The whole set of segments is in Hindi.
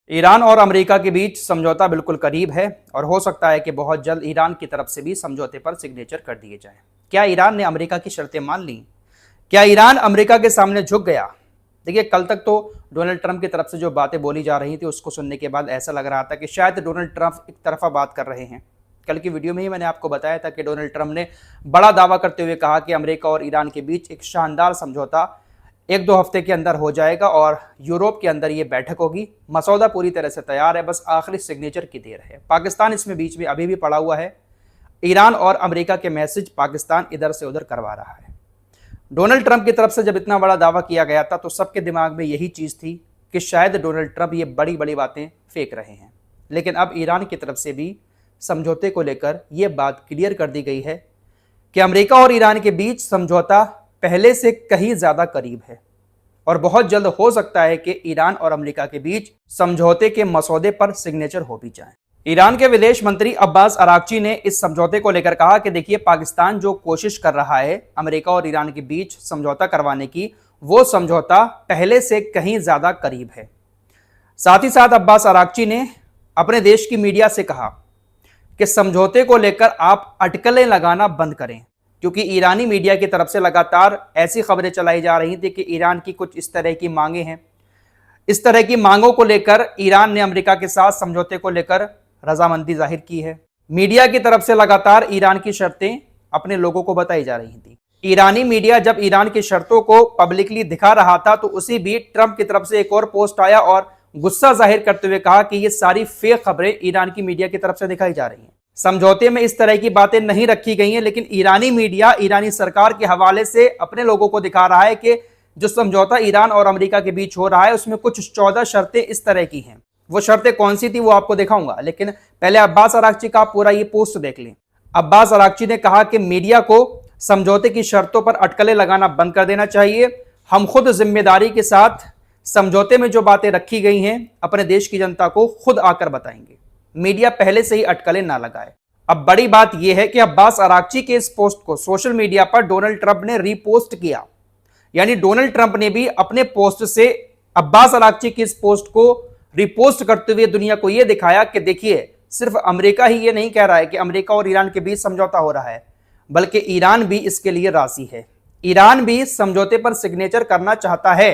ईरान और अमेरिका के बीच समझौता बिल्कुल करीब है और हो सकता है कि बहुत जल्द ईरान की तरफ से भी समझौते पर सिग्नेचर कर दिए जाएं। क्या ईरान ने अमेरिका की शर्तें मान ली? क्या ईरान अमेरिका के सामने झुक गया? देखिए, कल तक तो डोनाल्ड ट्रंप की तरफ से जो बातें बोली जा रही थी उसको सुनने के बाद ऐसा लग रहा था कि शायद डोनाल्ड ट्रंप एक तरफा बात कर रहे हैं। कल की वीडियो में ही मैंने आपको बताया था कि डोनाल्ड ट्रंप ने बड़ा दावा करते हुए कहा कि अमेरिका और ईरान के बीच एक शानदार समझौता 1-2 हफ्ते के अंदर हो जाएगा और यूरोप के अंदर ये बैठक होगी। मसौदा पूरी तरह से तैयार है, बस आखिरी सिग्नेचर की देर है। पाकिस्तान इसमें बीच में अभी भी पड़ा हुआ है। ईरान और अमेरिका के मैसेज पाकिस्तान इधर से उधर करवा रहा है। डोनाल्ड ट्रंप की तरफ से जब इतना बड़ा दावा किया गया था तो सबके दिमाग में यही चीज़ थी कि शायद डोनाल्ड ट्रंप ये बड़ी बड़ी बातें फेंक रहे हैं। लेकिन अब ईरान की तरफ से भी समझौते को लेकर यह बात क्लियर कर दी गई है कि अमेरिका और ईरान के बीच समझौता पहले से कहीं ज़्यादा करीब है और बहुत जल्द हो सकता है कि ईरान और अमेरिका के बीच समझौते के मसौदे पर सिग्नेचर हो भी जाए। ईरान के विदेश मंत्री अब्बास अराक्ची ने इस समझौते को लेकर कहा कि देखिए, पाकिस्तान जो कोशिश कर रहा है अमेरिका और ईरान के बीच समझौता करवाने की, वो समझौता पहले से कहीं ज़्यादा करीब है। साथ ही साथ अब्बास अराक्ची ने अपने देश की मीडिया से कहा कि समझौते को लेकर आप अटकलें लगाना बंद करें, क्योंकि ईरानी मीडिया की तरफ से लगातार ऐसी खबरें चलाई जा रही थी कि ईरान की कुछ इस तरह की मांगे हैं। इस तरह की मांगों को लेकर ईरान ने अमेरिका के साथ समझौते को लेकर रजामंदी जाहिर की है। मीडिया की तरफ से लगातार ईरान की शर्तें अपने लोगों को बताई जा रही थी। ईरानी मीडिया जब ईरान की शर्तों को पब्लिकली दिखा रहा था तो उसी बीच ट्रंप की तरफ से एक और पोस्ट आया और गुस्सा जाहिर करते हुए कहा कि ये सारी फेक खबरें ईरान की मीडिया की तरफ से दिखाई जा रही हैं। समझौते में इस तरह की बातें नहीं रखी गई हैं, लेकिन ईरानी मीडिया ईरानी सरकार के हवाले से अपने लोगों को दिखा रहा है कि जो समझौता ईरान और अमेरिका के बीच हो रहा है उसमें कुछ 14 शर्तें इस तरह की हैं। वो शर्तें कौन सी थी वो आपको दिखाऊंगा, लेकिन पहले अब्बास अराक्ची का पूरा ये पोस्ट देख लें। अब्बास अराक्ची ने कहा कि मीडिया को समझौते की शर्तों पर अटकलें लगाना बंद कर देना चाहिए। हम खुद जिम्मेदारी के साथ समझौते में जो बातें रखी गई हैं अपने देश की जनता को खुद आकर बताएंगे। मीडिया पहले से ही अटकलें ना लगाए। अब बड़ी बात यह है कि अब्बास अराक्ची के इस पोस्ट को सोशल मीडिया पर डोनाल्ड ट्रंप ने रीपोस्ट किया, यानी डोनाल्ड ट्रंप ने भी अपने पोस्ट से अब्बास अराक्ची की इस पोस्ट को रिपोस्ट करते हुए दुनिया को यह दिखाया कि देखिए, सिर्फ अमेरिका ही ये नहीं कह रहा है कि अमेरिका और ईरान के बीच समझौता हो रहा है, बल्कि ईरान भी इसके लिए राजी है। ईरान भी समझौते पर सिग्नेचर करना चाहता है,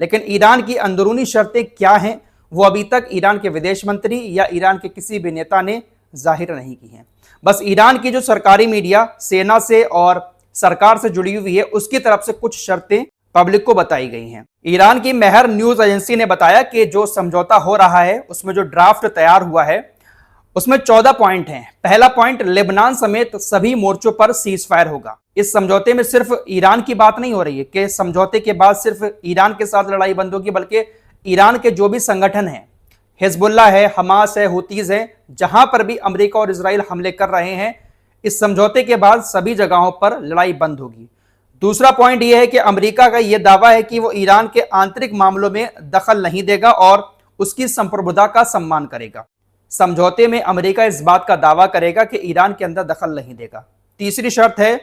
लेकिन ईरान की अंदरूनी शर्तें क्या हैं वो अभी तक ईरान के विदेश मंत्री या ईरान के किसी भी नेता ने जाहिर नहीं की हैं। बस ईरान की जो सरकारी मीडिया सेना से और सरकार से जुड़ी हुई है उसकी तरफ से कुछ शर्तें पब्लिक को बताई गई हैं। ईरान की मेहर न्यूज एजेंसी ने बताया कि जो समझौता हो रहा है उसमें जो ड्राफ्ट तैयार हुआ है उसमें 14 पॉइंट हैं। पहला पॉइंट, लेबनान समेत सभी मोर्चों पर सीज फायर होगा। इस समझौते में सिर्फ ईरान की बात नहीं हो रही है कि समझौते के बाद सिर्फ ईरान के साथ लड़ाई बंद होगी, बल्कि ईरान के जो भी संगठन हैं, हिजबुल्लाह है, हमास है, हुतीज है, जहां पर भी अमेरिका और इजराइल हमले कर रहे हैं, इस समझौते के बाद सभी जगहों पर लड़ाई बंद होगी। दूसरा पॉइंट यह है कि अमेरिका का यह दावा है कि वो ईरान के आंतरिक मामलों में दखल नहीं देगा और उसकी संप्रभुता का सम्मान करेगा। समझौते में अमेरिका इस बात का दावा करेगा कि ईरान के अंदर दखल नहीं देगा। तीसरी शर्त है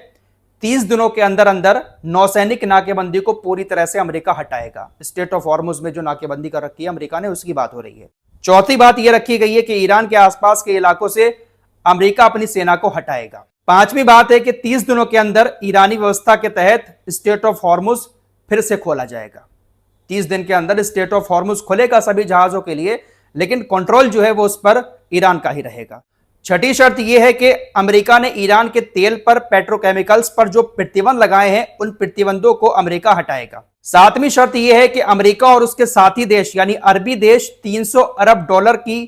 30 दिनों के अंदर अंदर नौसैनिक नाकेबंदी को पूरी तरह से अमेरिका हटाएगा। स्टेट ऑफ हॉर्मुज में जो नाकेबंदी कर रखी है अमेरिका ने, उसकी बात हो रही है। चौथी बात यह रखी गई है कि ईरान के आसपास के इलाकों से अमेरिका अपनी सेना को हटाएगा। पांचवी बात है कि 30 दिनों के अंदर ईरानी व्यवस्था के तहत स्टेट ऑफ हॉर्मुज फिर से खोला जाएगा। 30 दिन के अंदर स्टेट ऑफ हॉर्मुज खुलेगा सभी जहाजों के लिए, लेकिन कंट्रोल जो है वो उस पर ईरान का ही रहेगा। छठी शर्त यह है कि अमेरिका ने ईरान के तेल पर, पेट्रोकेमिकल्स पर जो प्रतिबंध लगाए हैं उन प्रतिबंधों को अमेरिका हटाएगा। सातवीं शर्त यह है कि अमेरिका और उसके साथी देश यानी अरबी देश 300 अरब डॉलर की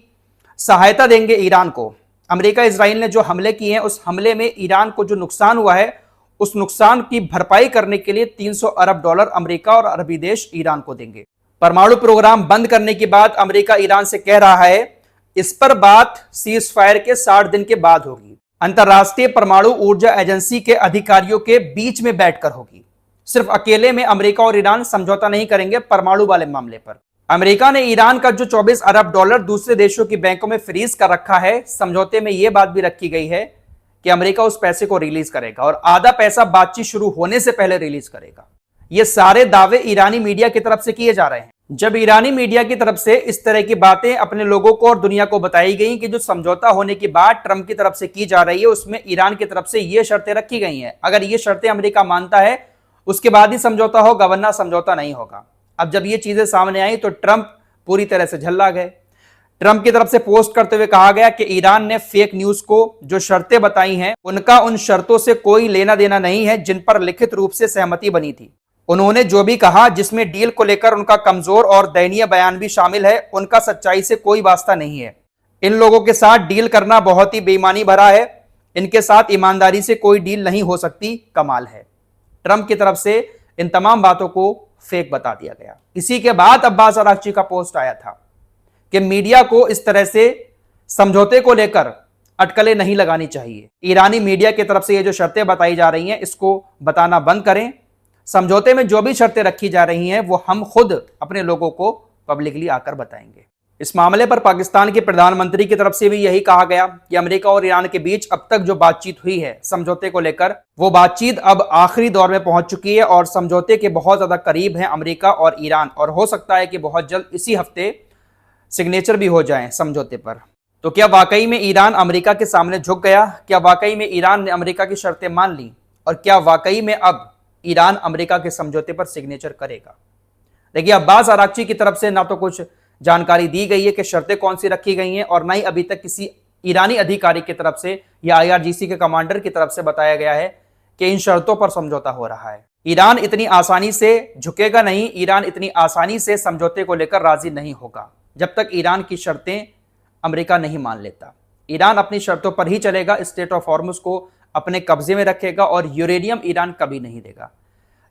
सहायता देंगे ईरान को। अमेरिका इजराइल ने जो हमले किए हैं उस हमले में ईरान को जो नुकसान हुआ है उस नुकसान की भरपाई करने के लिए 300 अरब डॉलर अमेरिका और अरबी देश ईरान को देंगे। परमाणु प्रोग्राम बंद करने के बाद अमेरिका ईरान से कह रहा है इस पर बात सीज फायर के 60 दिन के बाद होगी। अंतरराष्ट्रीय परमाणु ऊर्जा एजेंसी के अधिकारियों के बीच में बैठकर होगी। सिर्फ अकेले में अमेरिका और ईरान समझौता नहीं करेंगे परमाणु वाले मामले पर। अमेरिका ने ईरान का जो 24 अरब डॉलर दूसरे देशों की बैंकों में फ्रीज कर रखा है, समझौते में यह बात भी रखी गई है कि अमेरिका उस पैसे को रिलीज करेगा और आधा पैसा बातचीत शुरू होने से पहले रिलीज करेगा। ये सारे दावे ईरानी मीडिया की तरफ से किए जा रहे हैं। जब ईरानी मीडिया की तरफ से इस तरह की बातें अपने लोगों को और दुनिया को बताई गई कि जो समझौता होने की बात ट्रंप की तरफ से की जा रही है उसमें ईरान की तरफ से ये शर्तें रखी गई हैं, अगर ये शर्तें अमेरिका मानता है उसके बाद ही समझौता होगा, वरना समझौता नहीं होगा। अब जब ये चीजें सामने आई तो ट्रंप पूरी तरह से झल्ला गए। ट्रंप की तरफ से पोस्ट करते हुए कहा गया कि ईरान ने फेक न्यूज को जो शर्तें बताई हैं उनका उन शर्तों से कोई लेना देना नहीं है जिन पर लिखित रूप से सहमति बनी थी। उन्होंने जो भी कहा जिसमें डील को लेकर उनका कमजोर और दयनीय बयान भी शामिल है, उनका सच्चाई से कोई वास्ता नहीं है। इन लोगों के साथ डील करना बहुत ही बेईमानी भरा है, इनके साथ ईमानदारी से कोई डील नहीं हो सकती, कमाल है। ट्रंप की तरफ से इन तमाम बातों को फेक बता दिया गया। इसी के बाद अब्बास अरागची का पोस्ट आया था कि मीडिया को इस तरह से समझौते को लेकर अटकलें नहीं लगानी चाहिए। ईरानी मीडिया की तरफ से ये जो शर्तें बताई जा रही हैं इसको बताना बंद करें। समझौते में जो भी शर्तें रखी जा रही हैं वो हम खुद अपने लोगों को पब्लिकली आकर बताएंगे। इस मामले पर पाकिस्तान के प्रधानमंत्री की तरफ से भी यही कहा गया कि अमेरिका और ईरान के बीच अब तक जो बातचीत हुई है समझौते को लेकर, वो बातचीत अब आखिरी दौर में पहुंच चुकी है और समझौते के बहुत ज्यादा करीब हैं अमेरिका और ईरान, और हो सकता है कि बहुत जल्द इसी हफ्ते सिग्नेचर भी हो जाए समझौते पर। तो क्या वाकई में ईरान अमेरिका के सामने झुक गया? क्या वाकई में ईरान ने अमेरिका की शर्तें मान ली? और क्या वाकई में अब ईरान अमेरिका के समझौते पर सिग्नेचर करेगा? देखिए, अब्बास अरागची की तरफ से ना तो कुछ जानकारी दी गई है कि शर्तें कौन सी रखी गई हैं, और ना ही अभी तक किसी ईरानी अधिकारी की तरफ से या IRGC के कमांडर की तरफ से बताया गया है कि इन शर्तों पर समझौता हो रहा है। ईरान इतनी आसानी से झुकेगा नहीं, ईरान इतनी आसानी से समझौते को लेकर राजी नहीं होगा जब तक ईरान की शर्तें अमेरिका नहीं मान लेता। ईरान अपनी शर्तों पर ही चलेगा, स्टेट ऑफ हॉर्मुज को अपने कब्जे में रखेगा और यूरेनियम ईरान कभी नहीं देगा।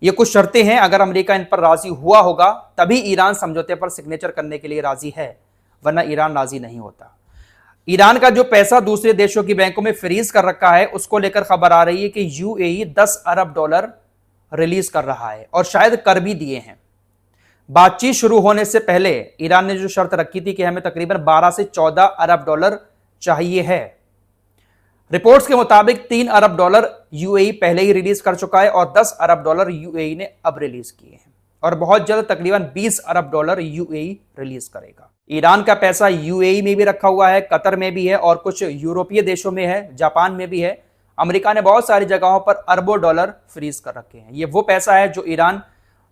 ये कुछ शर्तें हैं, अगर अमेरिका इन पर राजी हुआ होगा तभी ईरान समझौते पर सिग्नेचर करने के लिए राजी है, वरना ईरान राजी नहीं होता। ईरान का जो पैसा दूसरे देशों की बैंकों में फ्रीज कर रखा है उसको लेकर खबर आ रही है कि UAE 10 अरब डॉलर रिलीज कर रहा है और शायद कर भी दिए हैं। बातचीत शुरू होने से पहले ईरान ने जो शर्त रखी थी कि हमें तकरीबन 12 से 14 अरब डॉलर चाहिए है, रिपोर्ट्स के मुताबिक 3 अरब डॉलर UAE पहले ही रिलीज कर चुका है और 10 अरब डॉलर UAE ने अब रिलीज किए हैं, और बहुत जल्द तकरीबन 20 अरब डॉलर UAE रिलीज करेगा। ईरान का पैसा UAE में भी रखा हुआ है, कतर में भी है और कुछ यूरोपीय देशों में है, जापान में भी है। अमेरिका ने बहुत सारी जगहों पर अरबों डॉलर फ्रीज कर रखे हैं। ये वो पैसा है जो ईरान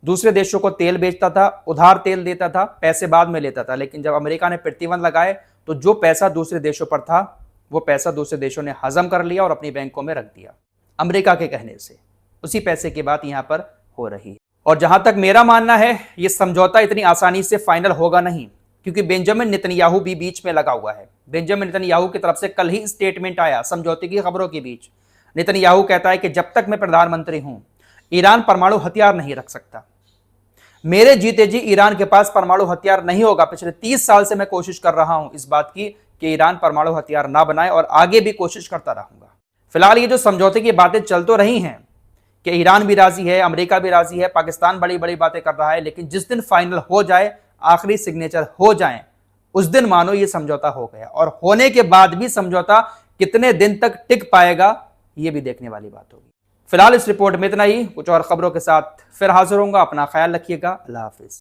दूसरे देशों को तेल बेचता था, उधार तेल देता था, पैसे बाद में लेता था, लेकिन जब अमेरिका ने प्रतिबंध लगाए तो जो पैसा दूसरे देशों पर था वो पैसा दूसरे देशों ने हजम कर लिया और अपनी बैंकों में रख दिया अमेरिका के कहने से। उसी पैसे की बात यहां पर हो रही है। और जहां तक मेरा मानना है, यह समझौता इतनी आसानी से फाइनल होगा नहीं, क्योंकि बेंजामिन नेतन्याहू भी बीच में लगा हुआ है। बेंजामिन नेतन्याहू की तरफ से कल ही स्टेटमेंट आया समझौते की खबरों के बीच। नेतन्याहू कहता है कि जब तक मैं प्रधानमंत्री हूं ईरान परमाणु हथियार नहीं रख सकता। मेरे जीते जी ईरान के पास परमाणु हथियार नहीं होगा। पिछले 30 साल से मैं कोशिश कर रहा हूं इस बात की कि ईरान परमाणु हथियार ना बनाए, और आगे भी कोशिश करता रहूंगा। फिलहाल ये जो समझौते की बातें चल तो रही हैं कि ईरान भी राजी है, अमेरिका भी राजी है, पाकिस्तान बड़ी बड़ी बातें कर रहा है, लेकिन जिस दिन फाइनल हो जाए, आखिरी सिग्नेचर हो जाए, उस दिन मानो ये समझौता हो गया। और होने के बाद भी समझौता कितने दिन तक टिक पाएगा ये भी देखने वाली बात होगी। फिलहाल इस रिपोर्ट में इतना ही। कुछ और खबरों के साथ फिर हाजिर होऊंगा। अपना ख्याल रखिएगा। अल्लाह हाफिज।